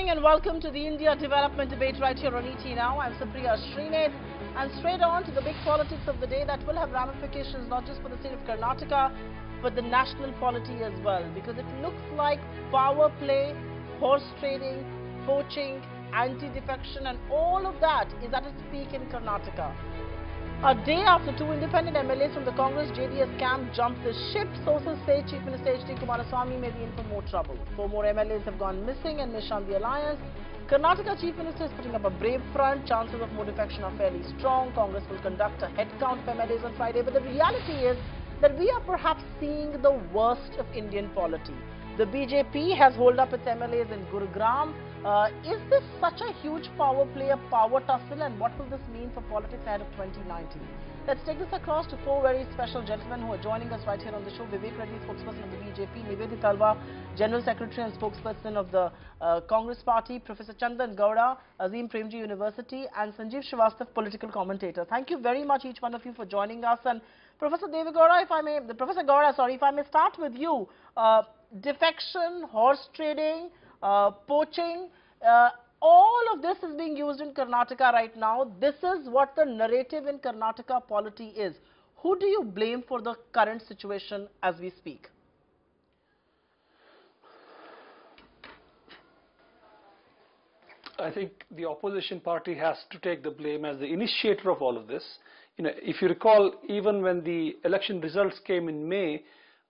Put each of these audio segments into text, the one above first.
morning and welcome to the India Development Debate right here on ET Now. I'm Supriya Srinath and straight on to the big politics of the day that will have ramifications not just for the state of Karnataka but the national polity as well, because it looks like power play, horse trading, poaching, anti-defection and all of that is at its peak in Karnataka. A day after two independent MLAs from the Congress-JDS camp jumped the ship, sources say Chief Minister H.D. Kumaraswamy may be in for more trouble. 4 more MLAs have gone missing and may shun the alliance. Karnataka Chief Minister is putting up a brave front. Chances of more defection are fairly strong. Congress will conduct a head count for MLAs on Friday. But the reality is that we are perhaps seeing the worst of Indian polity. The BJP has holed up its MLAs in Gurugram. Is this such a huge power play, a power tussle, and what will this mean for politics ahead of 2019? Let's take this across to 4 very special gentlemen who are joining us right here on the show. Vivek Reddy, spokesperson of the BJP, Nivedita Talva, General Secretary and spokesperson of the Congress Party, Professor Chandan Gowda, Azim Premji University, and Sanjeev Srivastava, political commentator. Thank you very much, each one of you, for joining us. And Professor Devagowda, if I may start with you. Defection, horse trading, poaching, all of this is being used in Karnataka right now. This is what the narrative in Karnataka polity is. Who do you blame for the current situation as we speak? I think the opposition party has to take the blame as the initiator of all of this. If you recall, even when the election results came in May,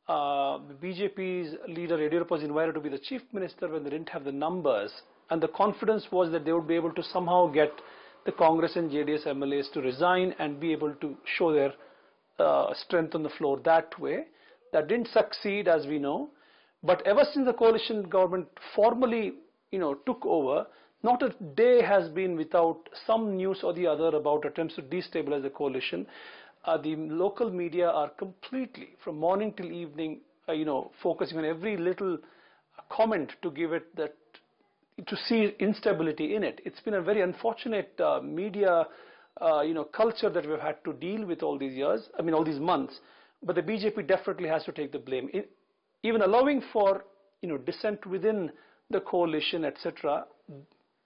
the BJP's leader Yediyurappa was invited to be the chief minister when they didn't have the numbers, and the confidence was that they would be able to somehow get the Congress and JDS MLAs to resign and be able to show their strength on the floor that way. That didn't succeed, as we know. But ever since the coalition government formally, took over, not a day has been without some news or the other about attempts to destabilize the coalition. The local media are completely, from morning till evening, focusing on every little comment to give it that, to see instability in it. It's been a very unfortunate media, culture that we've had to deal with all these years, all these months. But the BJP definitely has to take the blame. Even allowing for, dissent within the coalition, etc.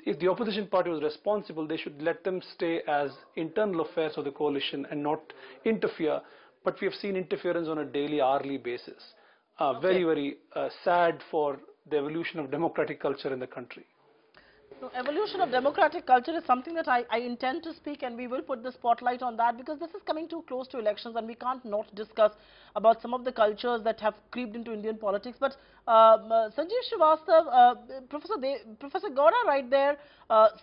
If the opposition party was responsible, they should let them stay as internal affairs of the coalition and not interfere. But we have seen interference on a daily, hourly basis. Very, very sad for the evolution of democratic culture in the country. So, evolution of democratic culture is something that I intend to speak, and we will put the spotlight on that because this is coming too close to elections and we can't not discuss about some of the cultures that have creeped into Indian politics. But Sanjeev Srivastava, Professor Gowda right there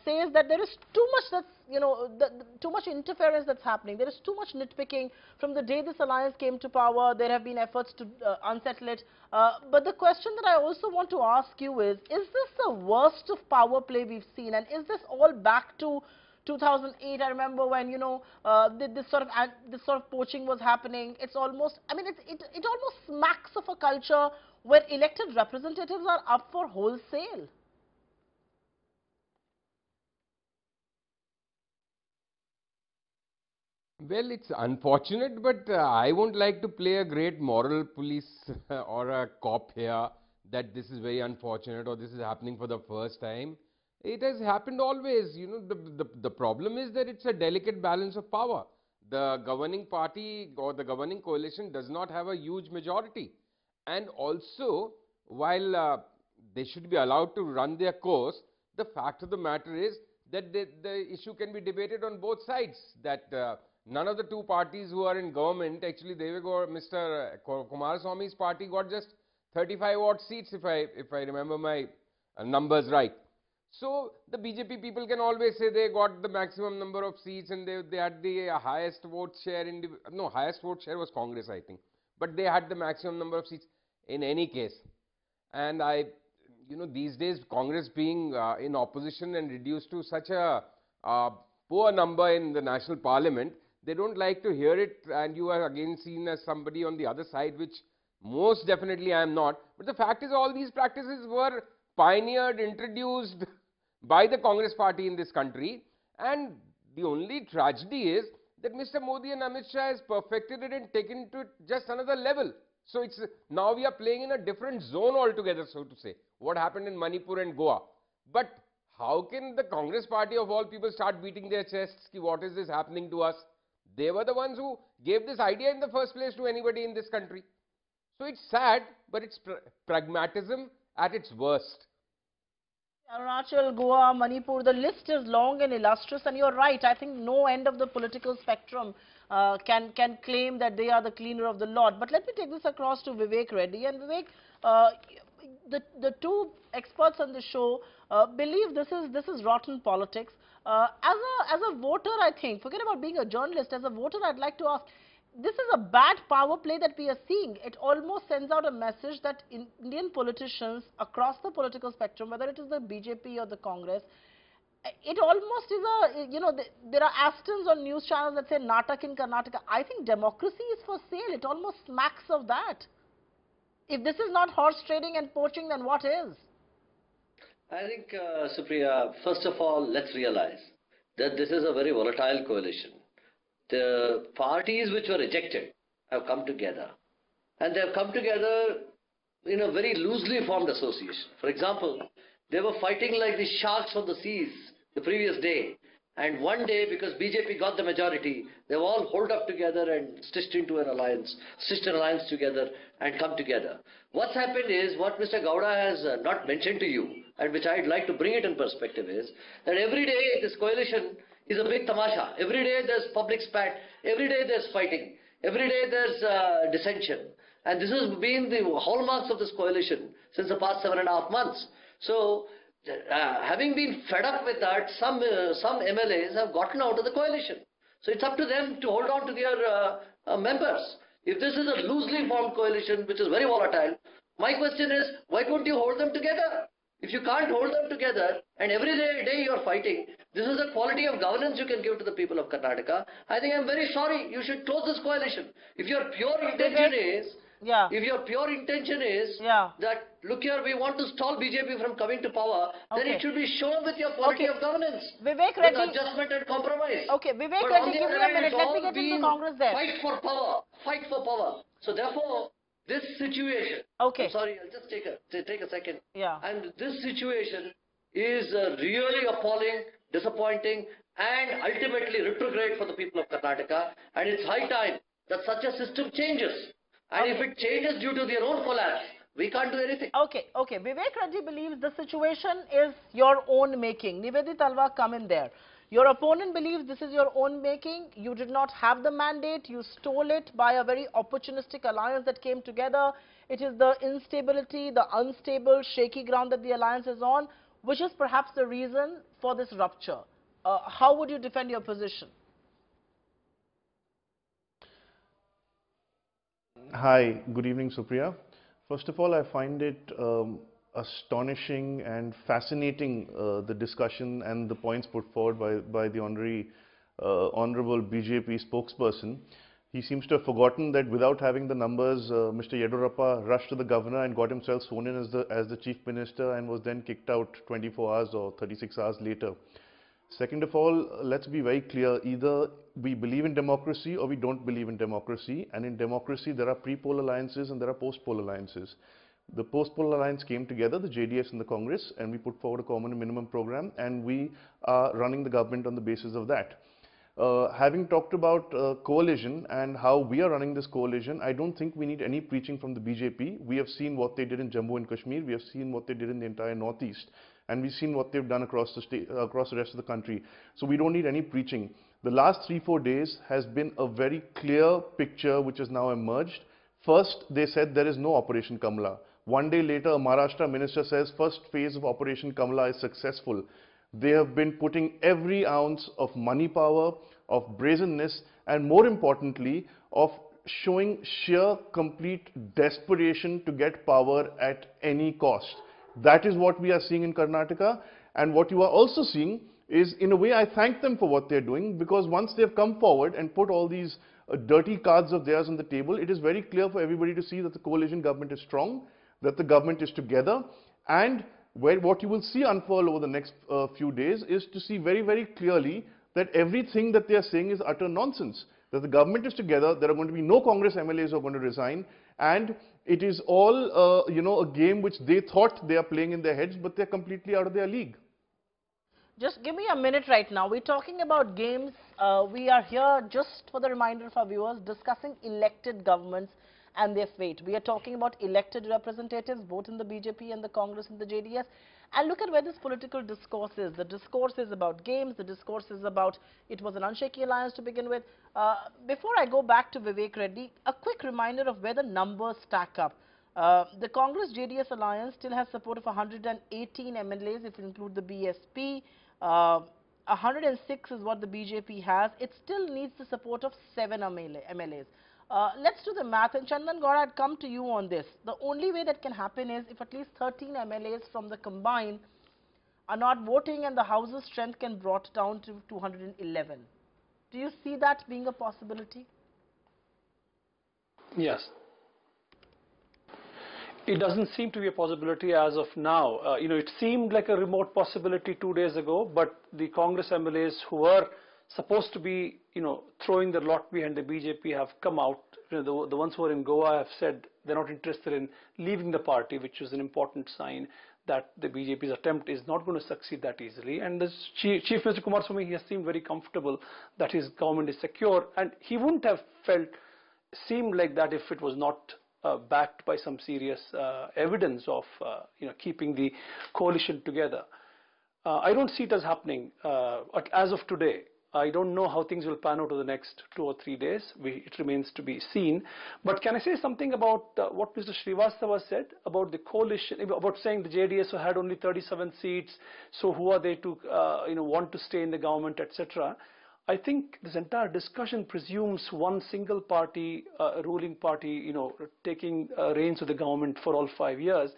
says that there is too much that's, too much interference that's happening. There is too much nitpicking. From the day this alliance came to power, there have been efforts to unsettle it. But the question that I also want to ask you is this the worst of power play we've seen? And is this all back to 2008? I remember when, this sort of poaching was happening. It's almost, it almost smacks of a culture where elected representatives are up for wholesale. Well, it's unfortunate, but I won't like to play a great moral police or a cop here that this is very unfortunate or this is happening for the first time. It has happened always. The problem is that it's a delicate balance of power. The governing party or the governing coalition does not have a huge majority. And also, while they should be allowed to run their course, the fact of the matter is that the issue can be debated on both sides. That none of the two parties who are in government, actually Mr. Kumaraswamy's party got just 35 odd seats if I remember my numbers right. So the BJP people can always say they got the maximum number of seats and they had the highest vote share highest vote share was Congress, I think. But they had the maximum number of seats in any case. And these days Congress being in opposition and reduced to such a poor number in the national parliament, they don't like to hear it, and you are again seen as somebody on the other side, which most definitely I am not. But the fact is all these practices were pioneered, introduced by the Congress party in this country, and the only tragedy is that Mr. Modi and Amit Shah has perfected it and taken it to just another level. So now we are playing in a different zone altogether, so to say, what happened in Manipur and Goa. But how can the Congress party of all people start beating their chests? Ki what is this happening to us? They were the ones who gave this idea in the first place to anybody in this country. So it's sad, but it's pragmatism at its worst. Arunachal, Goa, Manipur, the list is long and illustrious, and you're right. I think no end of the political spectrum can claim that they are the cleaner of the lot. But let me take this across to Vivek Reddy. And Vivek, the two experts on the show believe this is rotten politics. As a voter, I think, forget about being a journalist, as a voter, I'd like to ask, this is a bad power play that we are seeing. It almost sends out a message that Indian politicians across the political spectrum, whether it is the BJP or the Congress, it almost is a, you know, there are Astons on news channels that say Natak in Karnataka. I think democracy is for sale. It almost smacks of that. If this is not horse trading and poaching, then what is? I think, Supriya, first of all, let's realize that this is a very volatile coalition. The parties which were rejected have come together, and they have come together in a very loosely formed association. For example, they were fighting like the sharks from the seas the previous day, and one day, because BJP got the majority, they were all holed up together and stitched into an alliance, stitched an alliance together and come together. What's happened is, what Mr. Gowda has not mentioned to you, and which I'd like to bring it in perspective, is that every day this coalition is a big tamasha. Every day there's public spat, every day there's fighting, every day there's dissension. And this has been the hallmarks of this coalition since the past 7.5 months. So, having been fed up with that, some MLAs have gotten out of the coalition. So it's up to them to hold on to their members. If this is a loosely formed coalition, which is very volatile, my question is, why don't you hold them together? If you can't hold them together and every day you are fighting, this is the quality of governance you can give to the people of Karnataka. I think I'm very sorry. You should close this coalition. If your pure intention is, that, look here, we want to stall BJP from coming to power, then it should be shown with your quality of governance. Vivek Reddy. With adjustment and compromise. Okay, Vivek Reddy, give me a minute. Let me get into Congress there. Fight for power. Fight for power. So therefore, this situation, I'm sorry, I'll just take a second. And this situation is really appalling, disappointing, and ultimately retrograde for the people of Karnataka. And it's high time that such a system changes. And if it changes due to their own collapse, we can't do anything. Okay. Vivek Reddy believes the situation is your own making. Nivedit Alva, come in there. Your opponent believes this is your own making. You did not have the mandate. You stole it by a very opportunistic alliance that came together. It is the instability, the unstable, shaky ground that the alliance is on, which is perhaps the reason for this rupture. How would you defend your position? Hi, good evening, Supriya. First of all, I find it astonishing and fascinating, the discussion and the points put forward by the Honorable BJP spokesperson. He seems to have forgotten that without having the numbers, Mr. Yedurappa rushed to the governor and got himself sworn in as the chief minister and was then kicked out 24 hours or 36 hours later. Second of all, let's be very clear, either we believe in democracy or we don't believe in democracy, and in democracy there are pre-poll alliances and there are post-poll alliances. The post-poll alliance came together, the JDS and the Congress, and we put forward a common minimum program, and we are running the government on the basis of that. Having talked about coalition and how we are running this coalition, I don't think we need any preaching from the BJP. We have seen what they did in Jammu and Kashmir, we have seen what they did in the entire Northeast, and we've seen what they've done across the state, across the rest of the country. So we don't need any preaching. The last 3-4 days has been a very clear picture which has now emerged. First, they said there is no Operation Kamala. One day later, a Maharashtra minister says first phase of Operation Kamala is successful. They have been putting every ounce of money power, of brazenness, and more importantly, of showing sheer, complete desperation to get power at any cost. That is what we are seeing in Karnataka, and what you are also seeing is, in a way, I thank them for what they're doing, because once they've come forward and put all these dirty cards of theirs on the table, it is very clear for everybody to see that the coalition government is strong, that the government is together, and what you will see unfold over the next few days is to see very, very clearly that everything that they are saying is utter nonsense. that the government is together, there are going to be no Congress MLAs who are going to resign, and it is all, a game which they thought they are playing in their heads, but they're completely out of their league. Just give me a minute right now. We're talking about games. We are here, just for the reminder of our viewers, discussing elected governments and their fate. We are talking about elected representatives, both in the BJP and the Congress and the JDS. And look at where this political discourse is. The discourse is about games. The discourse is about it was an unshaky alliance to begin with. Before I go back to Vivek Reddy, a quick reminder of where the numbers stack up. The Congress-JDS alliance still has support of 118 MLAs if you include the BSP. 106 is what the BJP has. It still needs the support of 7 MLAs. Let's do the math, and Chandan Gaur, I'd come to you on this. The only way that can happen is if at least 13 MLAs from the combined are not voting and the House's strength can be brought down to 211. Do you see that being a possibility? Yes. It doesn't seem to be a possibility as of now. It seemed like a remote possibility 2 days ago, but the Congress MLAs who were supposed to be, throwing their lot behind the BJP have come out. The ones who are in Goa have said they're not interested in leaving the party, which is an important sign that the BJP's attempt is not going to succeed that easily. And the Chief Minister Kumaraswamy, he has seemed very comfortable that his government is secure, and he wouldn't have seemed like that if it was not backed by some serious evidence of keeping the coalition together. I don't see it as happening as of today. I don't know how things will pan out over the next 2 or 3 days. It remains to be seen. But can I say something about what Mr. Srivastava said about the coalition, about saying the JDS had only 37 seats, so who are they to want to stay in the government, etc. I think this entire discussion presumes one single party, ruling party, taking reins of the government for all 5 years.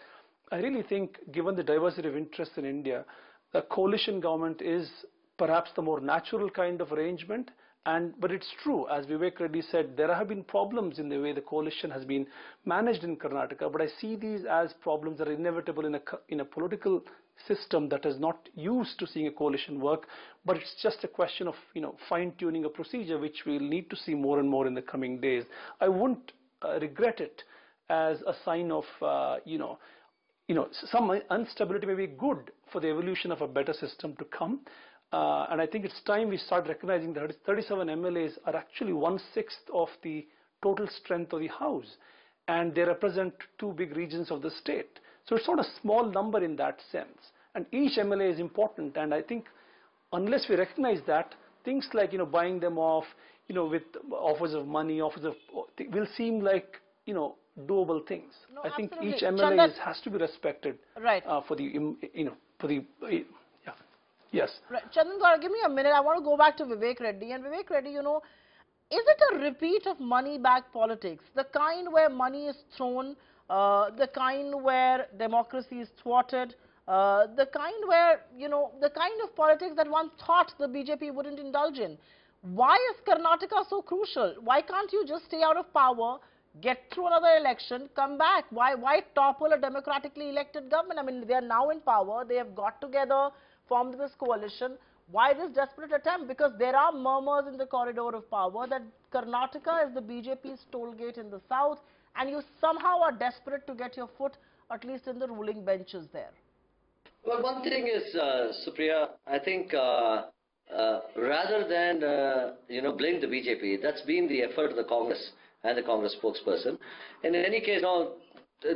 I really think, given the diversity of interests in India, a coalition government is perhaps the more natural kind of arrangement. But it's true, as Vivek Reddy said, there have been problems in the way the coalition has been managed in Karnataka. But I see these as problems that are inevitable in a political system that is not used to seeing a coalition work. But it's just a question of fine-tuning a procedure, which we'll need to see more and more in the coming days. I wouldn't regret it as a sign of some instability may be good for the evolution of a better system to come. And I think it's time we start recognizing that 37 MLAs are actually 1/6 of the total strength of the House, and they represent 2 big regions of the state. So it's not a small number in that sense, and each MLA is important. And I think unless we recognize that, things like buying them off, with offers of money, will seem like doable things. No, I think absolutely. each MLA has to be respected, right? Yes. Right. Chandan Gaur, give me a minute. I want to go back to Vivek Reddy. And Vivek Reddy, is it a repeat of money-back politics? The kind where money is thrown, the kind where democracy is thwarted, the kind where, the kind of politics that one thought the BJP wouldn't indulge in. Why is Karnataka so crucial? Why can't you just stay out of power, get through another election, come back? Why topple a democratically elected government? I mean, they are now in power. They have got together, formed this coalition. Why this desperate attempt? Because there are murmurs in the corridor of power that Karnataka is the BJP's toll gate in the south, and you somehow are desperate to get your foot at least in the ruling benches there. Well, one thing is, Supriya, I think rather than blame the BJP, that's been the effort of the Congress and the Congress spokesperson. And in any case,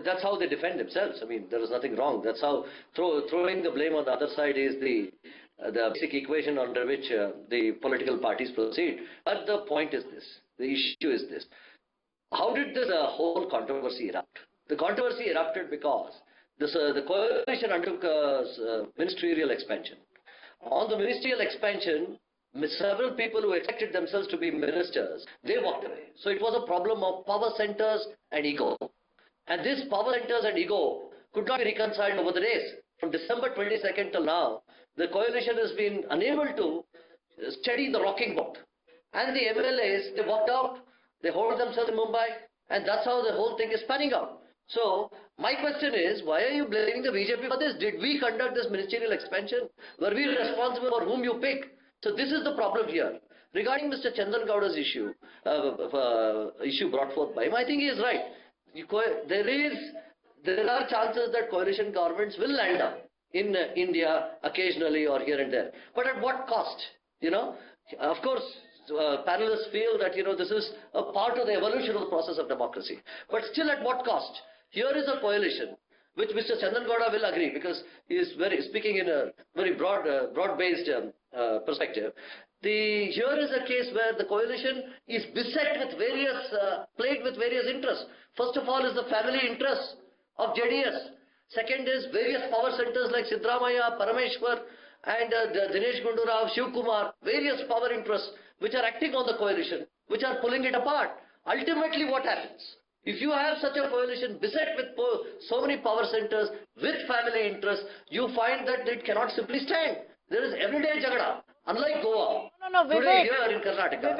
that's how they defend themselves. I mean, there is nothing wrong. That's how throwing the blame on the other side is the basic equation under which the political parties proceed. But the point is this. The issue is this. How did this whole controversy erupt? The controversy erupted because the coalition undertook ministerial expansion. On the ministerial expansion, several people who expected themselves to be ministers, they walked away. So it was a problem of power centers and ego. And this power centers and ego could not be reconciled over the days. From December 22nd till now, the coalition has been unable to steady the rocking boat. And the MLAs, they walked out, they hold themselves in Mumbai, and that's how the whole thing is panning out. So, my question is, why are you blaming the BJP for this? Did we conduct this ministerial expansion? Were we responsible for whom you pick? So this is the problem here. Regarding Mr. Chandan Gowda's issue brought forth by him, I think he is right. There are chances that coalition governments will land up in India occasionally or here and there. But at what cost? Of course, panelists feel that, this is a part of the evolution of the process of democracy. But still, at what cost? Here is a coalition which Mr. Chandan Gowda will agree, because he is speaking in a very broad-based perspective. Here is a case where the coalition is beset with plagued with various interests. First of all is the family interests of JDS. Second is various power centers like Siddaramaiah, Parameshwar, and Dinesh Gundu Rao, Shiv Kumar, various power interests which are acting on the coalition, which are pulling it apart. Ultimately, what happens? If you have such a coalition beset with so many power centers with family interests, you find that it cannot simply stand. There is everyday jagada. Unlike Goa, today here in Karnataka,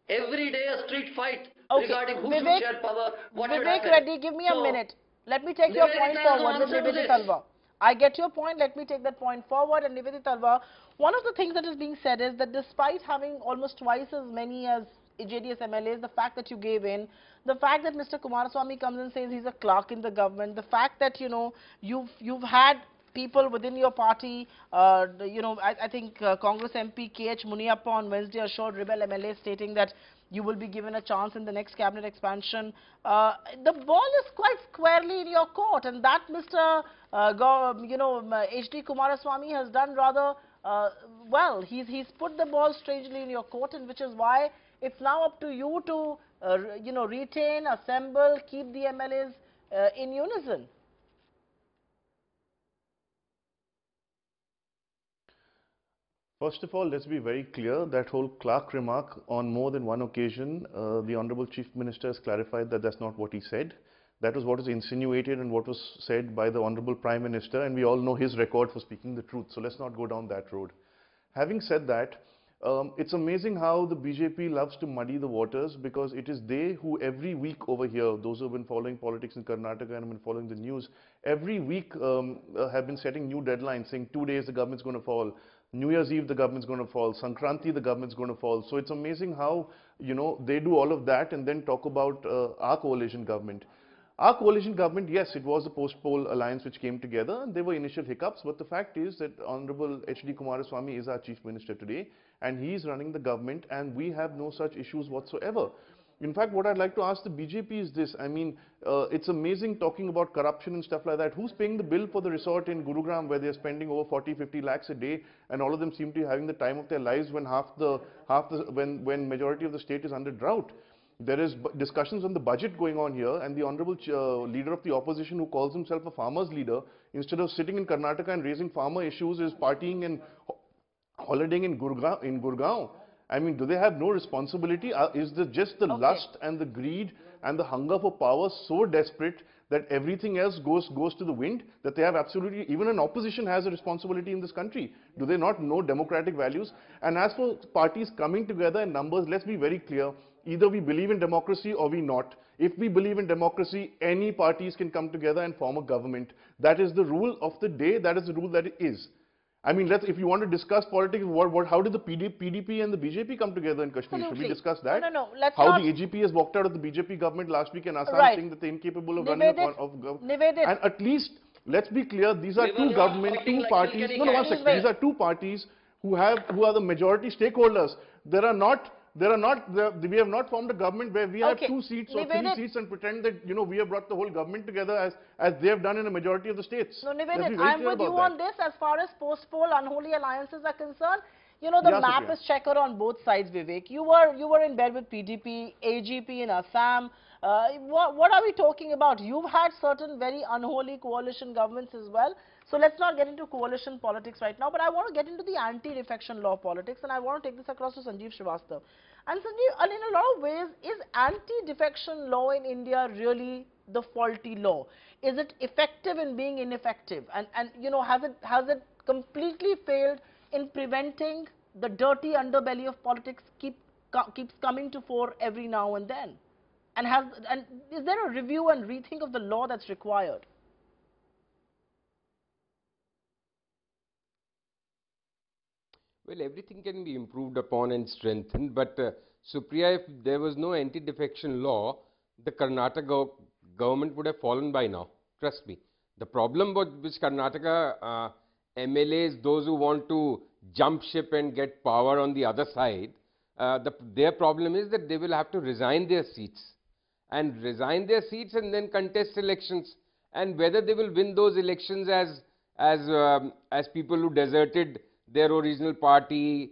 every day a street fight regarding who should share power, what should happen. Reddy, give me a minute. Let me take your point forward with Nivedita Talwar. I get your point. Let me take that point forward. And Nivedita Talwar, one of the things that is being said is that despite having almost twice as many as JDS MLAs, the fact that you gave in, the fact that Mr. Kumaraswamy comes and says he's a clerk in the government, the fact that, you've had people within your party, I think Congress MP KH Muniappa on Wednesday assured Rebel MLA stating that you will be given a chance in the next cabinet expansion. The ball is quite squarely in your court, and that Mr. H.D. Kumaraswamy has done rather well. He's put the ball strangely in your court, and which is why it's now up to you to retain, assemble, keep the MLAs in unison. First of all, let's be very clear, that whole clerk remark, on more than one occasion, the Honorable Chief Minister has clarified that that's not what he said. That was what was insinuated and what was said by the Honorable Prime Minister, and we all know his record for speaking the truth, so let's not go down that road. Having said that, it's amazing how the BJP loves to muddy the waters, because it is they who every week over here, those who have been following politics in Karnataka and have been following the news, every week have been setting new deadlines, saying 2 days the government's going to fall. New Year's Eve, the government's going to fall. Sankranti, the government's going to fall. So it's amazing how, they do all of that and then talk about our coalition government. Our coalition government, yes, it was a post-poll alliance which came together, and there were initial hiccups, but the fact is that Honorable H.D. Kumaraswamy is our Chief Minister today, and he's running the government, and we have no such issues whatsoever. In fact, what I'd like to ask the BJP is this. I mean, it's amazing talking about corruption and stuff like that. Who's paying the bill for the resort in Gurugram where they're spending over 40-50 lakhs a day, and all of them seem to be having the time of their lives when when majority of the state is under drought? There is discussions on the budget going on here, and the honorable leader of the opposition, who calls himself a farmer's leader, instead of sitting in Karnataka and raising farmer issues, is partying and holidaying in Gurgaon. I mean, do they have no responsibility? Is just the lust and the greed and the hunger for power so desperate that everything else goes to the wind, that they have absolutely, even an opposition has a responsibility in this country? Do they not know democratic values? And as for parties coming together in numbers, let's be very clear. Either we believe in democracy or we not. If we believe in democracy, any parties can come together and form a government. That is the rule of the day. That is the rule that it is. I mean, if you want to discuss politics, how did the PDP and the BJP come together in Kashmir? Absolutely. Should we discuss that? No. How the AGP has walked out of the BJP government last week and Assam, saying that they're incapable of running of government. And at least, let's be clear, these are two parties. No, one second. These are two parties who are the majority stakeholders. We have not formed a government where we have 2 seats or 3 seats and pretend that, we have brought the whole government together as they have done in a majority of the states. No, Nivedit, I'm with you on this. As far as post-poll unholy alliances are concerned, the map is checkered on both sides, Vivek. You were in bed with PDP, AGP in Assam. What are we talking about? You've had certain very unholy coalition governments as well. So let's not get into coalition politics right now, but I want to get into the anti-defection law politics, and I want to take this across to Sanjeev Srivastava. And Sanjeev, in a lot of ways, is anti-defection law in India really the faulty law? Is it effective in being ineffective? And has it completely failed in preventing the dirty underbelly of politics keeps coming to fore every now and then? And is there a review and rethink of the law that's required? Well, everything can be improved upon and strengthened, but Supriya, if there was no anti-defection law, the Karnataka government would have fallen by now. Trust me. The problem which Karnataka MLAs, those who want to jump ship and get power on the other side, their problem is that they will have to resign their seats and then contest elections, and whether they will win those elections as people who deserted their original party,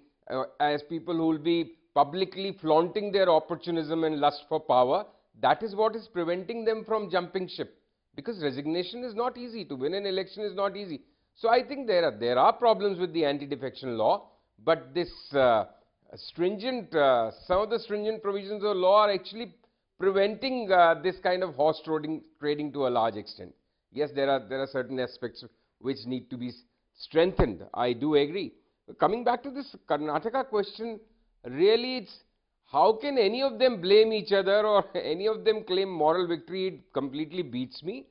as people who will be publicly flaunting their opportunism and lust for power, that is what is preventing them from jumping ship. Because resignation is not easy, to win an election is not easy. So I think there are problems with the anti-defection law, but this some of the stringent provisions of the law are actually preventing this kind of horse trading to a large extent. Yes, there are certain aspects which need to be strengthened. I do agree. Coming back to this Karnataka question, really it's how can any of them blame each other or any of them claim moral victory? It completely beats me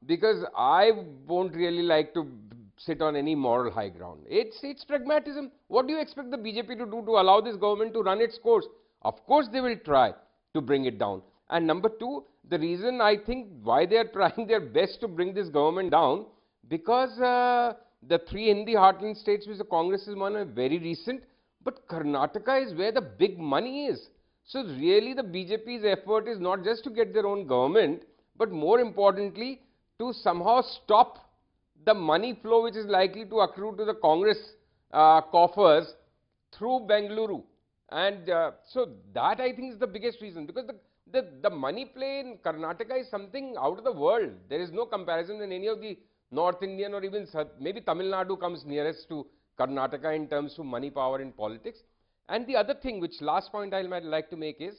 because I won't really like to sit on any moral high ground. It's pragmatism. What do you expect the BJP to do to allow this government to run its course? Of course they will try to bring it down. And number two, the reason I think why they are trying their best to bring this government down, because the three Hindi heartland states which the Congress has won are very recent, but Karnataka is where the big money is. So really the BJP's effort is not just to get their own government, but more importantly to somehow stop the money flow which is likely to accrue to the Congress coffers through Bengaluru. And so that I think is the biggest reason, because the money play in Karnataka is something out of the world. There is no comparison in any of the North Indian or even maybe Tamil Nadu comes nearest to Karnataka in terms of money power in politics. And the other thing, which last point I might like to make, is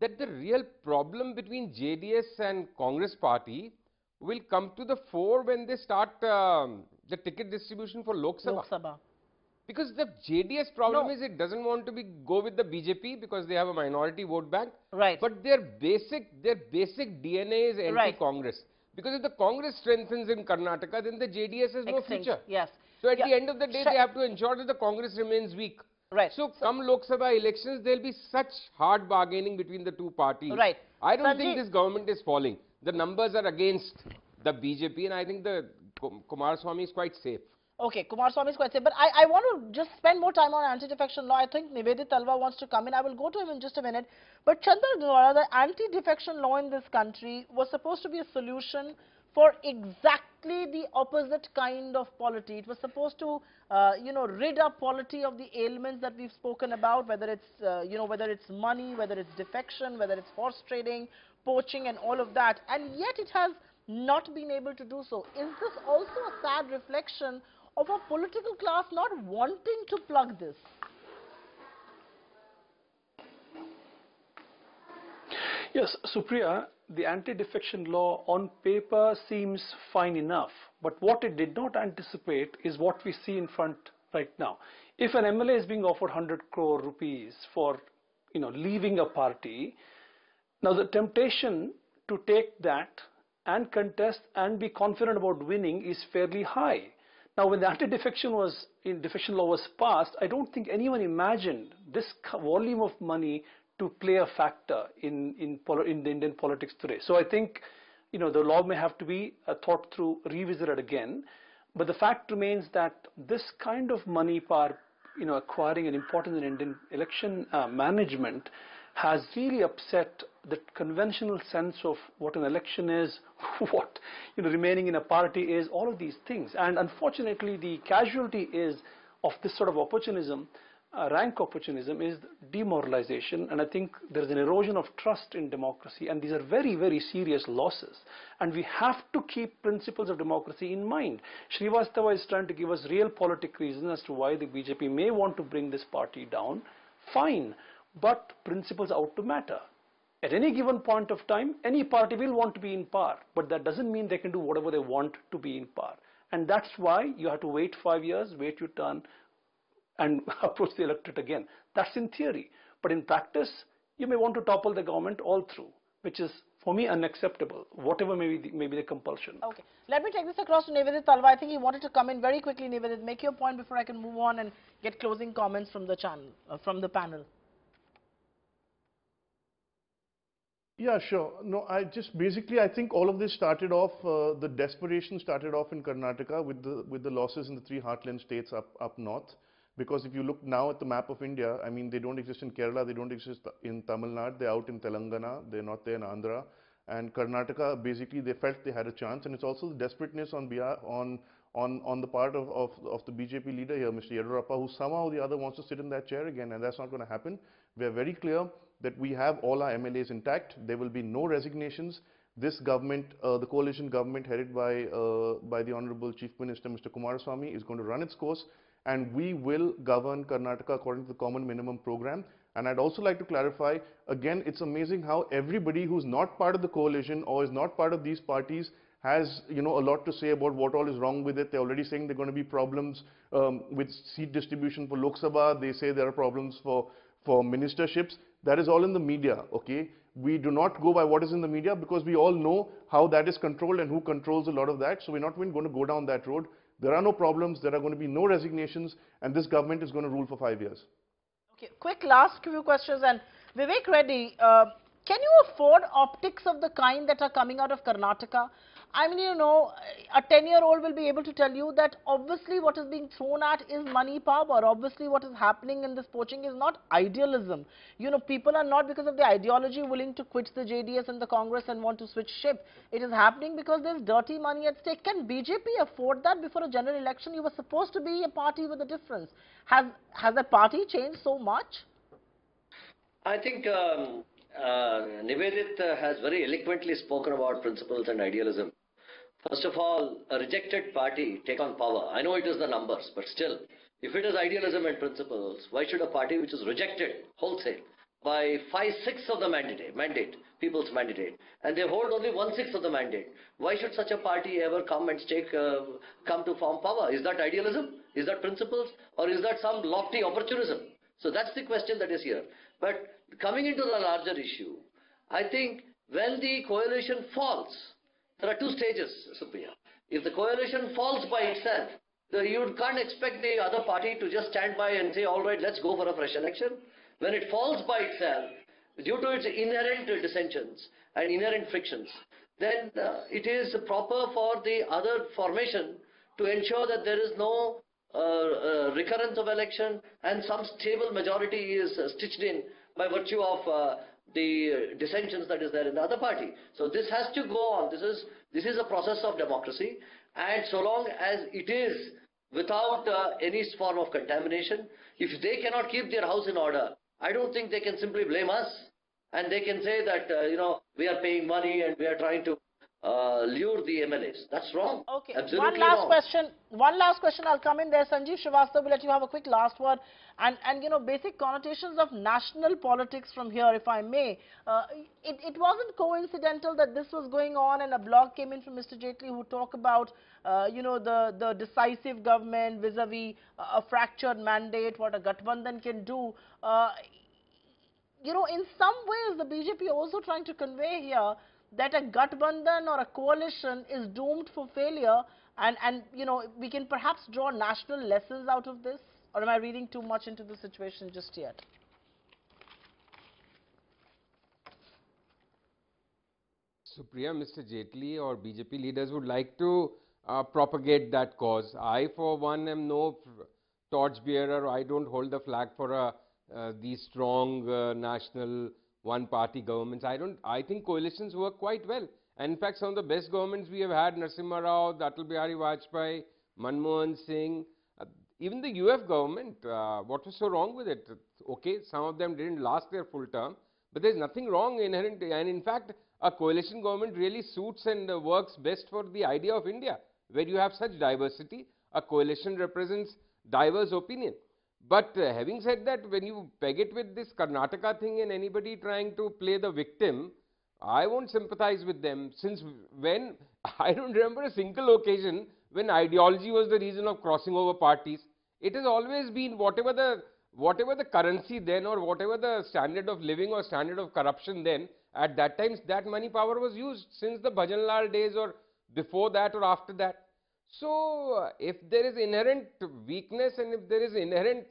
that the real problem between JDS and Congress party will come to the fore when they start the ticket distribution for Lok Sabha. Because the JDS problem is it doesn't want to go with the BJP because they have a minority vote bank. Right. But their basic DNA is anti-Congress. Because if the Congress strengthens in Karnataka, then the JDS has no future. Yes. So at the end of the day, they have to ensure that the Congress remains weak. Right. So come Lok Sabha elections, there will be such hard bargaining between the two parties. Right. I don't think this government is falling. The numbers are against the BJP, and I think the Kumaraswamy is quite safe. Okay, Kumaraswamy is quite safe. But I want to just spend more time on anti-defection law. I think Nivedit Talva wants to come in. I will go to him in just a minute. But Chandra Dwara, the anti-defection law in this country was supposed to be a solution for exactly the opposite kind of polity. It was supposed to, rid our polity of the ailments that we've spoken about, whether it's, whether it's money, whether it's defection, whether it's horse trading, poaching and all of that. And yet it has not been able to do so. Is this also a sad reflection of a political class not wanting to plug this? Yes, Supriya, the anti-defection law on paper seems fine enough, but what it did not anticipate is what we see in front right now. If an MLA is being offered 100 crore rupees for, leaving a party, now the temptation to take that and contest and be confident about winning is fairly high. Now, when the anti-defection law was passed, I don't think anyone imagined this volume of money to play a factor in the Indian politics today. So I think, the law may have to be thought through, revisited again. But the fact remains that this kind of money power, acquiring an importance in Indian election management has really upset the conventional sense of what an election is, what remaining in a party is, all of these things. And unfortunately, the casualty of this sort of opportunism, rank opportunism, is demoralization. And I think there is an erosion of trust in democracy, and these are very, very serious losses. And we have to keep principles of democracy in mind. Srivastava is trying to give us real political reasons as to why the BJP may want to bring this party down. Fine. But principles ought to matter. At any given point of time, any party will want to be in power, but that doesn't mean they can do whatever they want to be in power. And that's why you have to wait 5 years, wait your turn, and approach the electorate again. That's in theory. But in practice, you may want to topple the government all through, which is for me, unacceptable, whatever may be the compulsion. Okay. Let me take this across to Nivedit Talva. I think he wanted to come in very quickly. Nivedit, make your point before I can move on and get closing comments from the channel, from the panel. Yeah, sure. No, I think all of this started off, the desperation started off in Karnataka with the losses in the three heartland states up north. Because if you look now at the map of India, I mean, they don't exist in Kerala, they don't exist in Tamil Nadu, they're out in Telangana, they're not there in Andhra. And Karnataka, basically, they felt they had a chance. And it's also the desperateness on the part of the BJP leader here, Mr. Yediyurappa, who somehow or the other wants to sit in that chair again, and that's not going to happen. We are very clear that we have all our MLAs intact. There will be no resignations. This government, the coalition government headed by the Honorable Chief Minister, Mr. Kumaraswamy, is going to run its course, and we will govern Karnataka according to the Common Minimum Program. And I'd also like to clarify, again, it's amazing how everybody who's not part of the coalition or is not part of these parties has, a lot to say about what all is wrong with it. They're already saying there are going to be problems with seat distribution for Lok Sabha. They say there are problems for ministerships. That is all in the media, okay? We do not go by what is in the media because we all know how that is controlled and who controls a lot of that. So we're not even going to go down that road. There are no problems, there are going to be no resignations, and this government is going to rule for 5 years. Okay, quick last few questions. And Vivek Reddy, can you afford optics of the kind that are coming out of Karnataka? I mean, a 10-year-old will be able to tell you that obviously what is being thrown at is money power. Obviously what is happening in this poaching is not idealism. People are not because of the ideology willing to quit the JDS and the Congress and want to switch ship. It is happening because there's dirty money at stake. Can BJP afford that before a general election? You were supposed to be a party with a difference. Has that party changed so much? I think Nivedit has very eloquently spoken about principles and idealism. First of all, a rejected party take on power. I know it is the numbers, but still, if it is idealism and principles, why should a party which is rejected wholesale by 5/6 of the mandate, people's mandate, and they hold only 1/6 of the mandate, why should such a party ever come and come to form power? Is that idealism? Is that principles? Or is that some lofty opportunism? So that's the question that is here. But coming into the larger issue, I think when the coalition falls, there are two stages, Supriya. If the coalition falls by itself, you can't expect the other party to just stand by and say, all right, let's go for a fresh election. When it falls by itself, due to its inherent dissensions and inherent frictions, then it is proper for the other formation to ensure that there is no recurrence of election and some stable majority is stitched in by virtue of the dissensions that is there in the other party. So this has to go on. This is a process of democracy, and so long as it is without any form of contamination, if they cannot keep their house in order, I don't think they can simply blame us, and they can say that we are paying money and we are trying to lure the MLAs. That's wrong. Okay. Absolutely One last wrong. question. One last question. I'll come in there. Sanjeev Srivastava, will let you have a quick last word. And basic connotations of national politics from here, if I may. It wasn't coincidental that this was going on, and a blog came in from Mr. Jaitley who talked about, the decisive government vis-a-vis a fractured mandate, what a Gathbandhan can do. In some ways, the BJP also trying to convey here that a Gathbandhan or a coalition is doomed for failure, and we can perhaps draw national lessons out of this, or am I reading too much into the situation just yet? Supriya, Mr. Jaitley or BJP leaders would like to propagate that cause. I, for one, am no torchbearer. I don't hold the flag for these strong national one-party governments. I think coalitions work quite well. And in fact, some of the best governments we have had, Narasimha Rao, Atal Bihari Vajpayee, Manmohan Singh, even the UF government, what was so wrong with it? Okay, some of them didn't last their full term, but there's nothing wrong inherent. And in fact, a coalition government really suits and works best for the idea of India, where you have such diversity. A coalition represents diverse opinion. But having said that, when you peg it with this Karnataka thing and anybody trying to play the victim, I won't sympathize with them, since when I don't remember a single occasion when ideology was the reason of crossing over parties. It has always been whatever the currency then, or whatever the standard of living or standard of corruption then, at that time that money power was used since the Bhajan Lal days or before that or after that. So, if there is inherent weakness and if there is inherent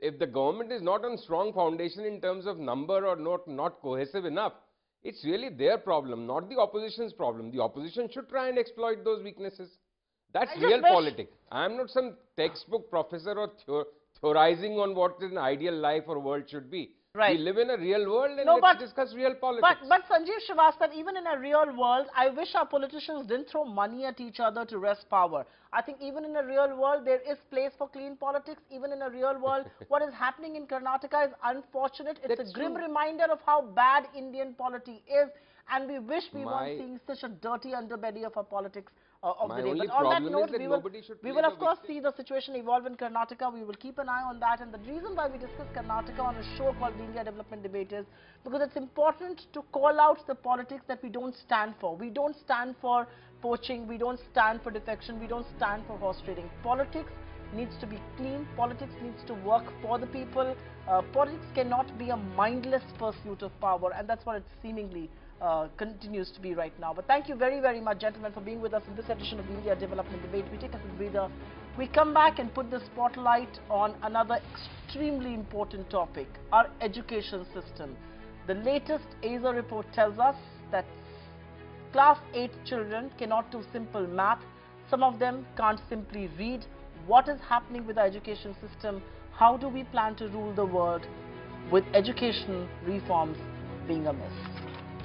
if the government is not on strong foundation in terms of number or not cohesive enough, it's really their problem, not the opposition's problem. The opposition should try and exploit those weaknesses. That's real politics. I am not some textbook professor or theorizing on what an ideal life or world should be. Right. We live in a real world and let's discuss real politics. But Sanjeev Srivastava, even in a real world, I wish our politicians didn't throw money at each other to wrest power. I think even in a real world, there is place for clean politics. Even in a real world, what is happening in Karnataka is unfortunate. It's a grim reminder of how bad Indian polity is. And we wish we weren't seeing such a dirty underbelly of our politics of the day. But on that note, we will of course see the situation evolve in Karnataka. We will keep an eye on that. And the reason why we discuss Karnataka on a show called the India Development Debate is because it's important to call out the politics that we don't stand for. We don't stand for poaching. We don't stand for defection. We don't stand for horse trading. Politics needs to be clean. Politics needs to work for the people. Politics cannot be a mindless pursuit of power. And that's what it seemingly continues to be right now. But thank you very, very much, gentlemen, for being with us in this edition of the India Development Debate. We take a breather. We come back and put the spotlight on another extremely important topic, our education system. The latest ASA report tells us that Class 8 children cannot do simple math. Some of them can't simply read. What is happening with our education system? How do we plan to rule the world with education reforms being amiss?